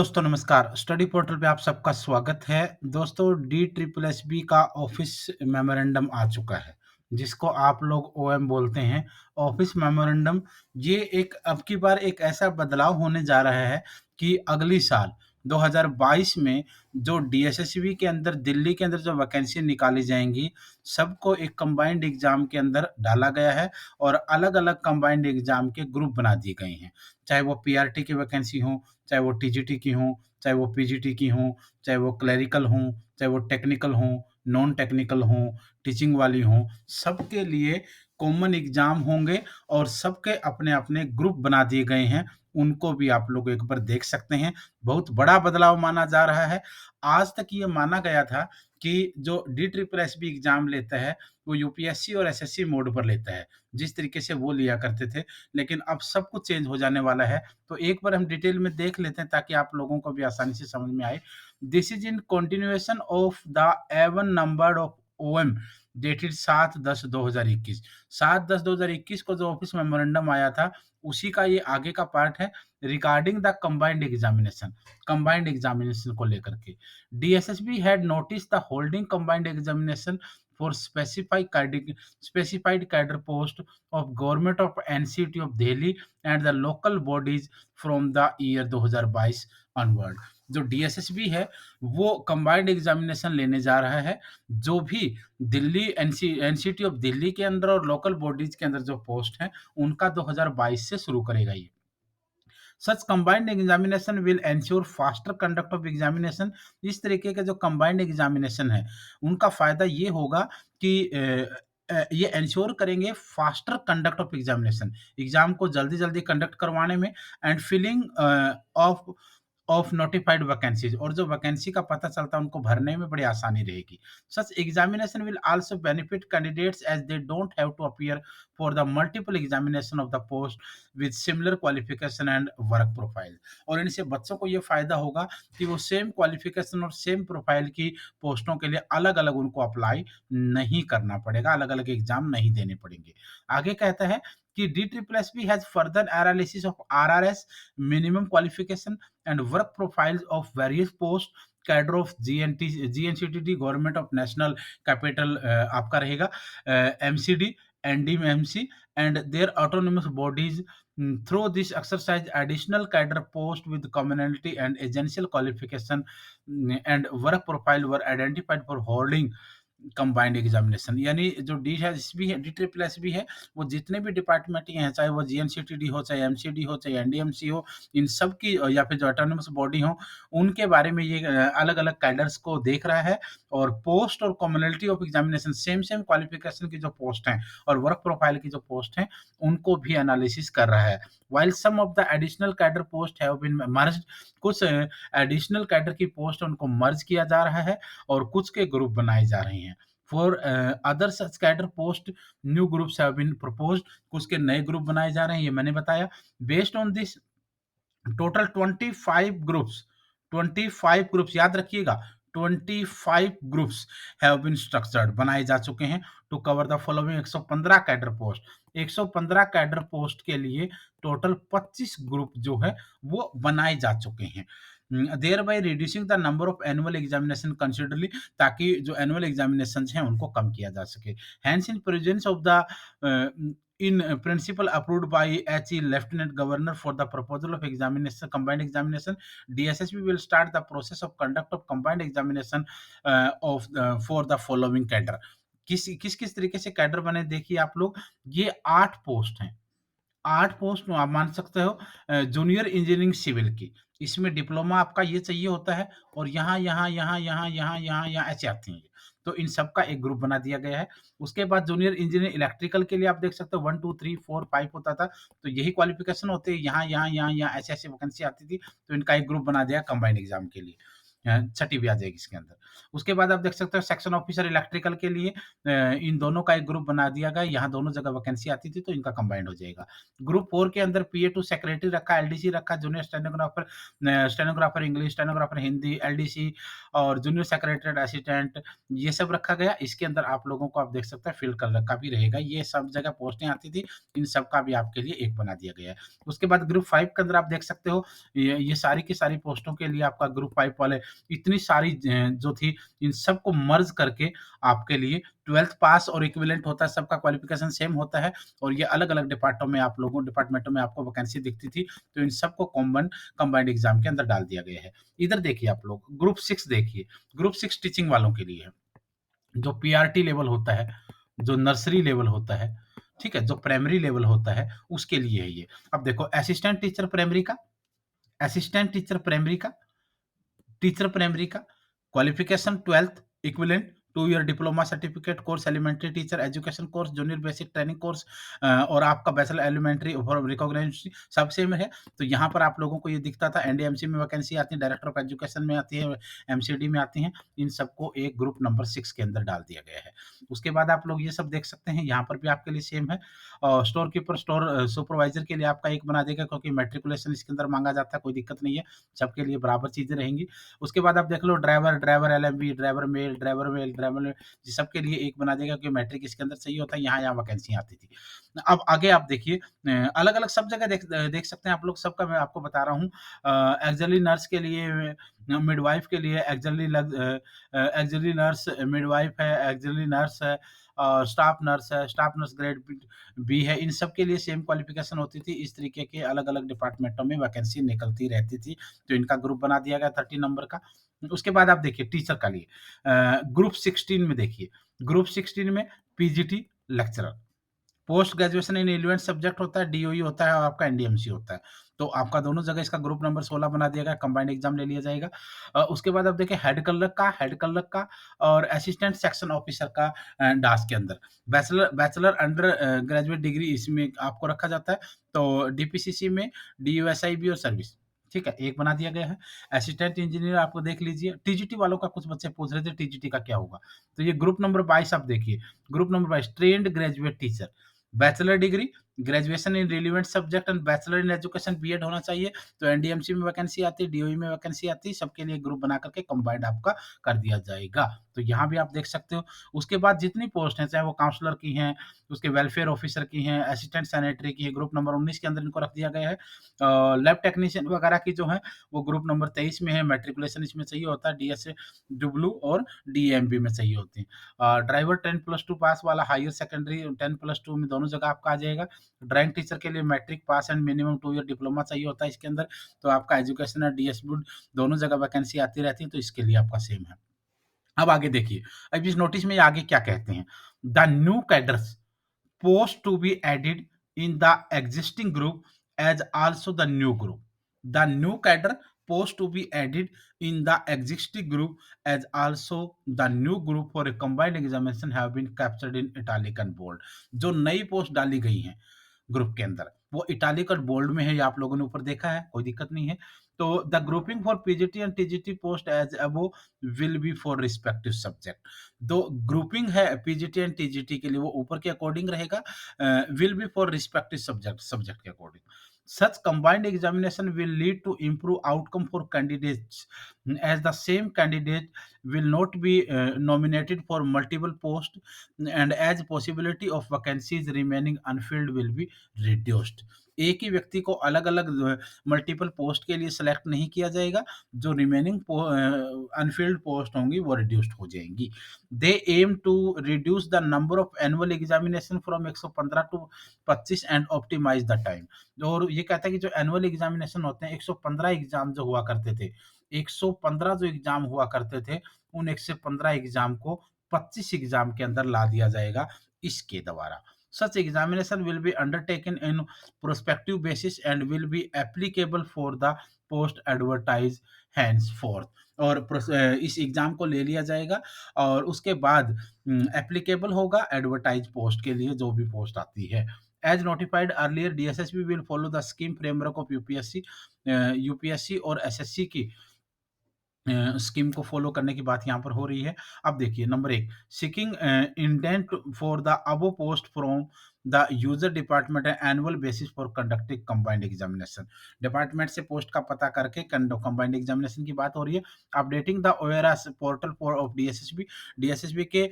दोस्तों नमस्कार, study portal पे आप सबका स्वागत है। दोस्तों डी ट्रिपल एस बी का ऑफिस मेमोरेंडम आ चुका है, जिसको आप लोग ओएम बोलते हैं। ऑफिस मेमोरेंडम ये एक अब की बार एक ऐसा बदलाव होने जा रहा है कि अगली साल 2022 में जो डीएसएसबी के अंदर दिल्ली के अंदर जो वैकेंसी निकाली जाएँगी, सबको एक कंबाइंड एग्ज़ाम के अंदर डाला गया है और अलग-अलग कंबाइंड एग्ज़ाम के ग्रुप बना दिए गए हैं। चाहे वो पीआरटी की वैकेंसी हो, चाहे वो टीजीटी की हों, चाहे वो पीजीटी की हों, चाहे वो क्लेरिकल हों, चाहे वो टेक्निकल हों, नॉन टेक्निकल हों, टीचिंग वाली हों, सबके लिए कॉमन एग्ज़ाम होंगे और सबके अपने-अपने ग्रुप बना दिए गए हैं। उनको भी आप लोग एक बार देख सकते हैं। बहुत बड़ा बदलाव माना जा रहा है। आज तक ये माना गया था कि जो डी ट्रिपल एसबी एग्ज़ाम लेता है, वो यूपीएससी और एसएससी मोड पर लेता है, जिस तरीके से वो लिया करते थे। लेकिन अब सब कुछ चेंज हो जाने वाला है। तो एक बार हम डिटेल में देख लेते हैं ताकि आप लोगों को भी आसानी से समझ में आए। This is in continuation of the even numbered of OM dated 7/10/2021। 7/10/2021 को जो ऑफिस मेमोरेंडम आया था, उसी का ये आगे का पार्ट है रिगार्डिंग द कंबाइंड एग्जामिनेशन को लेकर के। DSSB had notice the holding combined examination for specified cadre post of government of NCT of Delhi and the local bodies from the year 2022 onward। जो डीएसएसबी है वो combined examination लेने जा रहा है। जो भी दिल्ली एनसीटी ऑफ दिल्ली के अंदर और लोकल बॉडीज के अंदर जो पोस्ट हैं उनका 2022 से शुरू करेगा ये। Such combined examination will ensure faster conduct of examination. इस तरीके के जो कंबाइंड एग्जामिनेशन है उनका फायदा ये होगा कि ये एंश्योर करेंगे faster conduct of examination, exam को जल्दी जल्दी कंडक्ट करवाने में and filling of of notified vacancies, और जो वैकेंसी का पता चलता है उनको भरने में बड़ी आसानी रहेगी। Such examination will also benefit candidates as they don't have to appear for the multiple examination of the post with similar qualification and work profile. और इनसे बच्चों को ये फायदा होगा कि वो सेम क्वालिफिकेशन और सेम प्रोफाइल की पोस्टों के लिए अलग अलग उनको अप्लाई नहीं करना पड़ेगा, अलग अलग एग्जाम नहीं देने पड़ेंगे। आगे कहता है कि D triple S B has further analysis of RRS minimum qualification and work profiles of various post cadre of GNCTD government of national capital आपका रहेगा MCD NDMC and their autonomous bodies। Through this exercise, additional cadre post with commonality and essential qualification and work profile were identified for holding combined examination. यानी जो D S B है, D triple S B है, वो जितने भी department के हैं, चाहे वो जीएनसीटीडी हो, चाहे एमसीडी हो, चाहे एनडीएमसी हो, इन सब की या फिर जो ऑटोनोमस बॉडी हो, उनके बारे में ये अलग अलग कैडर्स को देख रहा है। और पोस्ट और commonality of examination, same same qualification की जो पोस्ट हैं और वर्क प्रोफाइल की जो पोस्ट हैं, उनको भी एनालिसिस कर रहा है। While some of the additional cadre post have been merged, कुछ एडिशनल कैडर की पोस्ट उनको मर्ज किया जा रहा है और कुछ के ग्रुप बनाए जा रहे हैं। For other such cadre post new groups have been proposed, कुछ के नए ग्रुप बनाए जा रहे हैं, ये मैंने बताया। Based on this total 25 groups याद रखिएगा, 25 ग्रुप्स हैव बीन स्ट्रक्चर्ड बनाए जा चुके हैं to cover the following 115 cadre post. 115 cadre post के लिए टोटल 25 ग्रुप जो है वो बनाए जा चुके हैं। Thereby reducing the number of annual examination considerably, ताकि जो एनुअल एग्जामिनेशन हैं उनको कम किया जा सके। Hence in presence of the in principle approved by HE Lieutenant Governor for the proposal of examination combined examination, DSSB will start the process of conduct of combined examination for the following cadre। किस किस तरीके से cadre बने देखिए आप लोग, ये 8 post हैं। 8 पोस्ट आप मान सकते हो जूनियर इंजीनियरिंग सिविल की। इसमें डिप्लोमा आपका ये चाहिए होता है और यहाँ ऐसे आती हैं ये। तो इन सब का एक ग्रुप बना दिया गया है। उसके बाद जूनियर इंजीनियर इलेक्ट्रिकल के लिए आप देख सकते हो 1, 2, 3, 4, 5 होता था। तो यही क्वालिफ़िकेशन होते हैं, यहाँ ऐसे-ऐसे वैकेंसी आती थी, तो इनका एक ग्रुप बना दिया कंबाइंड एग्ज़ाम के लिए। छठी भी आ जाएगी इसके अंदर। उसके बाद आप देख सकते हो सेक्शन ऑफिसर इलेक्ट्रिकल के लिए इन दोनों का एक ग्रुप बना दिया गया, यहाँ दोनों जगह वैकेंसी आती थी तो इनका कंबाइंड हो जाएगा। ग्रुप 4 के अंदर पीए2 सेक्रेटरी रखा, एलडीसी रखा, junior stenographer stenographer English, stenographer Hindi, LDC और जूनियर सेक्रेटरीएट असिस्टेंट ये सब रखा गया। इसके अंदर आप लोगों को आप देख सकते हैं फील्ड कलर का भी रहेगा। ये सब जगह पोस्टें आती थी, इन सब का भी आपके लिए एक बना दिया गया है। उसके बाद ग्रुप 5 के अंदर आप देख सकते हो ये सारी की सारी पोस्टों के लिए आपका ग्रुप 5 वाले इतनी सारी जो थी इन सबको मर्ज करके आपके लिए 12th पास और इक्विवेलेंट होता है, सबका क्वालिफिकेशन सेम होता है और ये अलग-अलग डिपार्टमेंटों में आपको वैकेंसी दिखती थी, तो इन सबको कंबाइंड एग्ज़ाम के अंदर डाल दिया गया है। इधर देखिए आप लोग ग्रुप 6 देखिए, ग्रुप 6 टीचिंग वालों के लिए है। जो पीआरटी लेवल होता है, जो नर्सरी लेवल होता है, ठीक है? जो प्राइमरी लेवल होता है, उसके लिए है ये। अब देखो असिस्टेंट टीचर प्राइमरी का टीचर प्राइमरी का qualification 12th equivalent 2 year diploma certificate course elementary teacher education course junior basic training course और आपका बैचलर एलिमेंट्री और रिकॉग्निशन सब सेम है। तो यहाँ पर आप लोगों को ये दिखता था एनडीएमसी में वैकेंसी आती है, डायरेक्टर ऑफ एजुकेशन में आती है, एमसीडी में आती हैं। इन सबको एक ग्रुप नंबर 6 के अंदर डाल दिया गया है। उसके बाद आप लोग ये सब देख सकते हैं, यहाँ पर भी आपके लिए सेम है। स्टोर कीपर स्टोर सुपरवाइजर के लिए आपका एक बना देगा क्योंकि मैट्रिकुलेशन इसके अंदर मांगा जाता है, कोई दिक्कत नहीं है, सबके लिए बराबर चीज़ें रहेंगी। उसके बाद आप देख लो ड्राइवर एलएमवी, ड्राइवर मेल जी सबके लिए एक बना देगा क्योंकि मैट्रिक इसके अंदर चाहिए होता है, यहाँ-यहाँ वैकेंसी आती थी। अब आगे आप देखिए अलग-अलग सब जगह देख सकते हैं आप लोग, सबका मैं आपको बता रहा हूँ। ऑक्सिलरी नर्स के लिए मिडवाइफ के लिए ऑक्सिलरी नर्स मिडवाइफ है, ऑक्सिलरी नर्स है और स्टाफ नर्स ग्रेड बी है। इन सब के लिए सेम क्वालिफिकेशन होती थी। इस तरीके के अलग-अलग डिपार्टमेंटों में वैकेंसी निकलती रहती थी। तो इनका ग्रुप बना दिया गया 30 नंबर का। उसके बाद आप देखिए टीचर का लिए ग्रुप 16 में देखिए, ग्रुप 16 में PGT lecturer, post graduation in relevant subject होता है, डीओई होता है और आपका एनडीएमसी होता है। तो आपका दोनों जगह इसका ग्रुप नंबर 16 बना दिया गया, कंबाइंड एग्ज़ाम ले लिया जाएगा। उसके बाद आप देखिए हेड क्लर्क का और असिस्टेंट सेक्शन ऑफिसर का डास के अंदर। बैचलर अंडर ग्रेजुएट डिग्री इसमें आपको रखा जाता है। तो डीपीसीसी में डीयूएसआईबी और सर्विस, ठीक है? एक बना दिया गया है। असिस्टेंट इंजीनियर आपको देख लीजिए, टीजीटी वालों का कुछ बच्चे पूछ रहे थे टीजीटी का क्या होगा? तो ये ग्रुप नंबर 22 आप देखिए, group number 22 trained graduate teacher, bachelor degree, graduation in relevant subject and bachelor in education BEd होना चाहिए। तो एनडीएमसी में वैकेंसी आती है, डीओई में वैकेंसी आती है, सबके लिए ग्रुप बना करके कंबाइंड आपका कर दिया जाएगा। तो यहाँ भी आप देख सकते हो। उसके बाद जितनी पोस्ट हैं, चाहे वो काउंसलर की हैं, उसके वेलफेयर ऑफिसर की हैं, असिस्टेंट सैनिटरी की है, ग्रुप नंबर 19 के अंदर इनको रख दिया गया है। लैब टेक्नीशियन वगैरह की जो है, वो ग्रुप नंबर 23 में है, मैट्रिकुलेशन इसमें चाहिए होता है, डीएसए, डब्ल्यू और डीएमबी में चाहिए होती है। ड्राइवर 10+2 पास वाला हायर सेकेंडरी 10+2 में दोनों जगह आपका आ जाएगा। ड्राइंग टीचर के लिए matric pass and minimum 2 year diploma चाहिए होता है इसके अंदर। तो आपका एजुकेशन और डीएसबी दोनों जगह वैकेंसी आती रहती है, तो इसके लिए आपका सेम है। अब आगे देखिए, अब इस नोटिस में ये आगे क्या कहते हैं? The new cadres post to be added in the existing group as also the new group. The new cadre post to be added in the existing group as also the new group for a combined examination have been captured in italic and bold. जो नई post डाली गई हैं group के अंदर वो italic और bold में है, ये आप लोगों ने ऊपर देखा है, कोई दिक्कत नहीं है। तो the grouping for PGT and TGT post as above will be for respective subject. दो ग्रुपिंग है पीजीटी एंड टीजीटी के लिए वो ऊपर के अकॉर्डिंग रहेगा, will be for respective subject के according. Such combined examination will lead to improve outcome for candidates as the same candidate will not be nominated for multiple posts and as possibility of vacancies remaining unfilled will be reduced. एक ही व्यक्ति को अलग-अलग multiple post के लिए select नहीं किया जाएगा, जो रिमेनिंग अनफिल्ड पोस्ट होंगी वो रिड्यूस्ड हो जाएंगी। They aim to reduce the number of annual examination from 115 to 25 and optimise the time. और ये कहता है कि जो एनुअल एग्जामिनेशन होते हैं 115 एग्जाम जो हुआ करते थे, 115 जो एग्जाम हुआ करते थे, उन 115 एग्जाम को 25 एग्जाम के अंदर ला दिया जाएगा इसके द्वारा। Such examination will be undertaken in prospective basis and will be applicable for the post advertised henceforth। और इस एग्जाम को ले लिया जाएगा और उसके बाद एप्लीकेबल होगा एडवर्टाइज पोस्ट के लिए जो भी पोस्ट आती है। As notified earlier DSSB will follow the scheme framework of UPSC और एसएससी की स्कीम को फ़ॉलो करने की बात यहाँ पर हो रही है। अब देखिए number 1, seeking intent for the above post from the user department annual basis for conducting combined examination. Department से पोस्ट का पता करके कंबाइंड एग्ज़ामिनेशन की बात हो रही है। Updating the OARS portal for of DSSSB. DSSSB के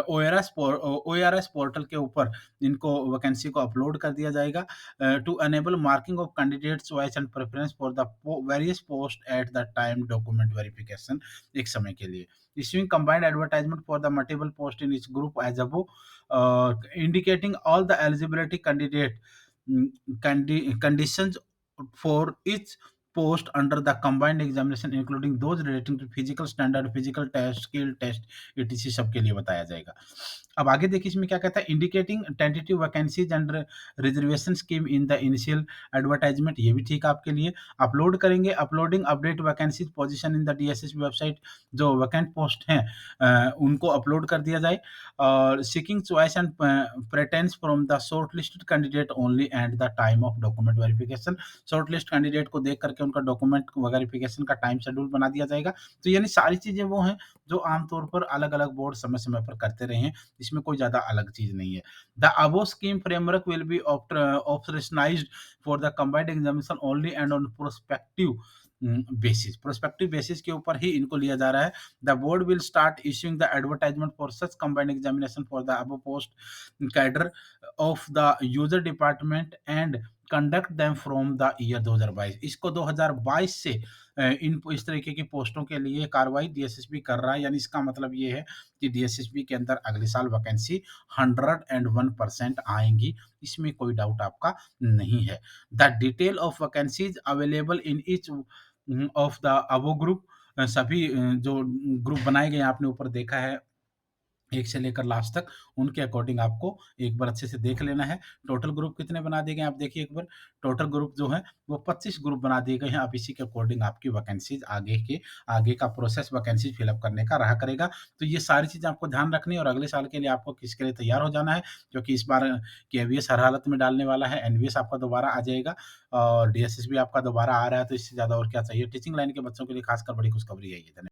ओएआरएस पोर्टल के ऊपर इनको वैकेंसी को अपलोड कर दिया जाएगा to enable marking of candidates choice and preference for the various post at the time document verification एक समय के लिए issuing combined advertisement for the multiple post in each group as above, indicating all the eligibility candidate mm, conditions for each post under the combined examination including those relating to physical standard physical test skill test etc सबके लिए बताया जाएगा। अब आगे देखिए इसमें क्या कहता है indicating tentative vacancies and reservation scheme in the initial advertisement ये भी ठीक है आपके लिए अपलोड करेंगे uploading update vacancies position in the DSSSB website जो वैकेंट पोस्ट हैं उनको अपलोड कर दिया जाए और seeking choice and preference from the shortlisted candidate only and the time of document verification shortlist candidate को देख करके उनका डॉक्यूमेंट वेरिफिकेशन का टाइम शेड्यूल बना दिया जाएगा तो यानी सारी चीजें वो हैं जो आमतौर पर अलग अलग बोर्ड समय समय पर करते रहे हैं इसमें कोई ज़्यादा अलग चीज़ नहीं है। The above scheme framework will be operationalised for the combined examination only and on prospective basis prospective basis के ऊपर ही इनको लिया जा रहा है the board will start issuing the advertisement for such combined examination for the above post cadre of the user department and conduct them from the year 2022 इसको 2022 से इन इस तरीके की पोस्टों के लिए कार्रवाई डीएसएसबी कर रहा है यानी इसका मतलब ये है कि डीएसएसबी के अंदर अगले साल वैकेंसी 101% आएंगी इसमें कोई डाउट आपका नहीं है the detail of vacancies available in each of the above group सभी जो ग्रुप बनाए गए हैं आपने ऊपर देखा है 1 से लेकर लास्ट तक उनके अकॉर्डिंग आपको एक बार अच्छे से देख लेना है। टोटल ग्रुप कितने बना दिए गए हैं आप देखिए एक बार, टोटल ग्रुप जो हैं वो 25 ग्रुप बना दिए गए हैं। अब इसी के अकॉर्डिंग आपकी वैकेंसीज़ आगे का प्रोसेस वैकेंसी फिल अप करने का रहा करेगा। तो ये सारी चीज़ें आपको ध्यान रखनी है और अगले साल के लिए आपको किसके लिए तैयार हो जाना है क्योंकि इस बार केवीएस हर हालत में डालने वाला है, एनवीएस आपका दोबारा आ जाएगा और डीएसएस भी आपका दोबारा आ रहा है तो इससे ज़्यादा और क्या चाहिए। टीचिंग लाइन के बच्चों के लिए खासकर बड़ी खुशखबरी है ये। धन्य